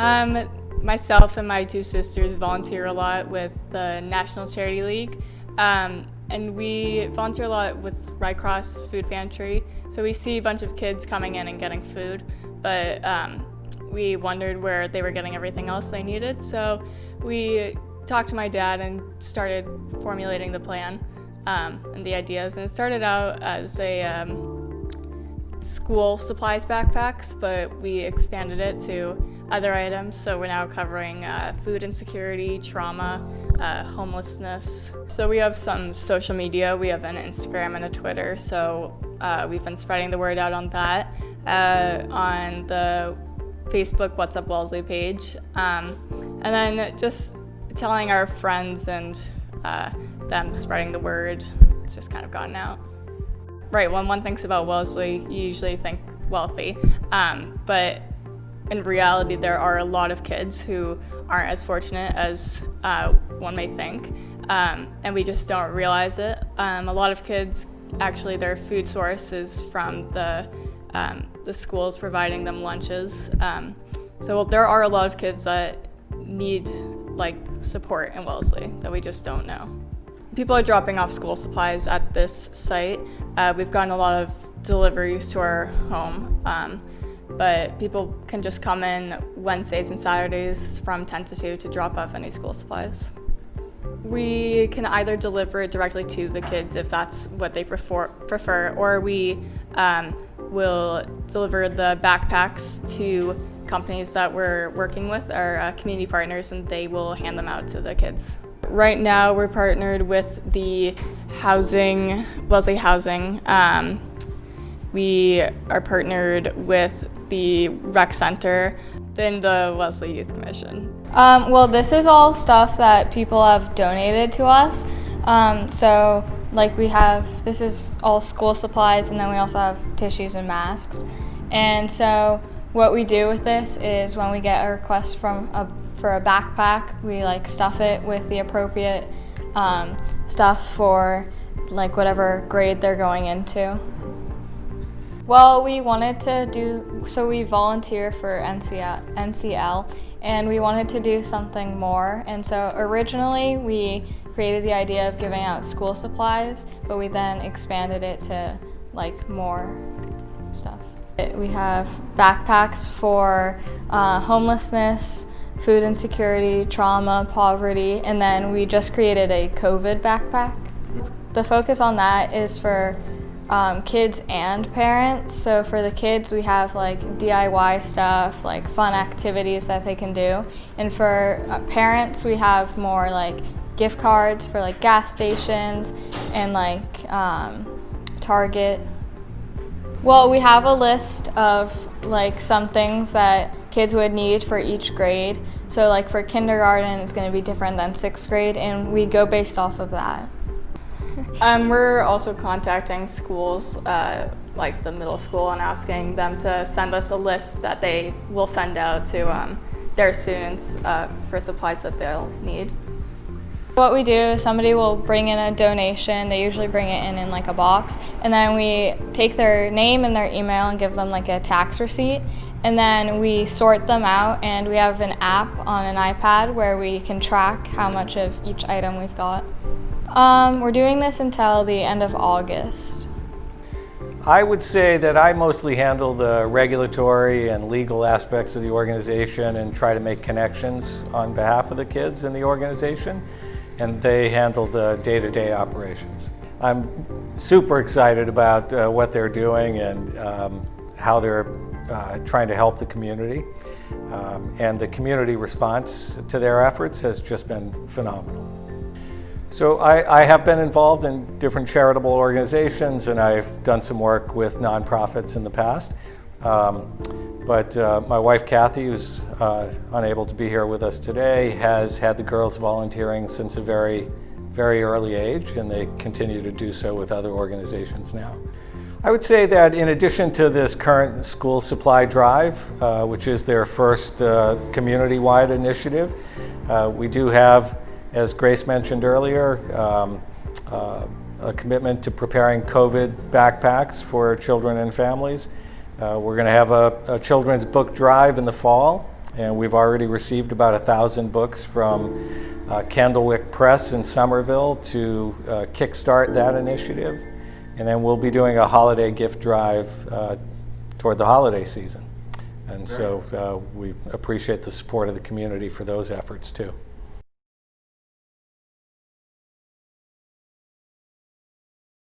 Myself and my two sisters volunteer a lot with the National Charity League, and we volunteer a lot with Red Cross Food Pantry. So we see a bunch of kids coming in and getting food, but we wondered where they were getting everything else they needed. So we talked to my dad and started formulating the plan and the ideas. And it started out as a school supplies backpacks, but we expanded it to other items. So we're now covering food insecurity, trauma, homelessness. So we have some social media. We have an Instagram and a Twitter. So we've been spreading the word out on that, on the Facebook What's Up Wellesley page, and then just telling our friends and them spreading the word. It's just kind of gotten out. Right, when one thinks about Wellesley, you usually think wealthy, but in reality there are a lot of kids who aren't as fortunate as one may think, and we just don't realize it. A lot of kids, actually their food source is from the schools providing them lunches. So there are a lot of kids that need support in Wellesley that we just don't know. People are dropping off school supplies at this site. We've gotten a lot of deliveries to our home, but people can just come in Wednesdays and Saturdays from 10 to 2 to drop off any school supplies. We can either deliver it directly to the kids if that's what they prefer, or we will deliver the backpacks to companies that we're working with, our community partners, and they will hand them out to the kids. Right now we're partnered with the Wellesley Housing. We are partnered with the Rec Center and the Wellesley Youth Commission. Well, this is all stuff that people have donated to us. So this is all school supplies, and then we also have tissues and masks. And so what we do with this is when we get a request for a backpack, we stuff it with the appropriate stuff for whatever grade they're going into. Well, we wanted to so we volunteer for NCL, and we wanted to do something more. And so originally we created the idea of giving out school supplies, but we then expanded it to more stuff. We have backpacks for homelessness, food insecurity, trauma, poverty, and then we just created a COVID backpack. The focus on that is for kids and parents. So for the kids, we have DIY stuff, fun activities that they can do. And for parents, we have more gift cards for gas stations and Target. Well, we have a list of some things that kids would need for each grade. So for kindergarten, it's going to be different than 6th grade, and we go based off of that. We're also contacting schools, like the middle school, and asking them to send us a list that they will send out to their students for supplies that they'll need. What we do is somebody will bring in a donation. They usually bring it in a box, and then we take their name and their email and give them a tax receipt, and then we sort them out, and we have an app on an iPad where we can track how much of each item we've got. We're doing this until the end of August. I would say that I mostly handle the regulatory and legal aspects of the organization and try to make connections on behalf of the kids in the organization, and they handle the day-to-day operations. I'm super excited about what they're doing and how they're trying to help the community, and the community response to their efforts has just been phenomenal. So I have been involved in different charitable organizations, and I've done some work with nonprofits in the past. But my wife Kathy, who's unable to be here with us today, has had the girls volunteering since a very, very early age, and they continue to do so with other organizations now. I would say that in addition to this current school supply drive, which is their first community-wide initiative, we do have, as Grace mentioned earlier, a commitment to preparing COVID backpacks for children and families. We're going to have a children's book drive in the fall, And we've already received about 1,000 books from Candlewick Press in Somerville to kickstart that initiative. And then we'll be doing a holiday gift drive toward the holiday season. And so we appreciate the support of the community for those efforts too.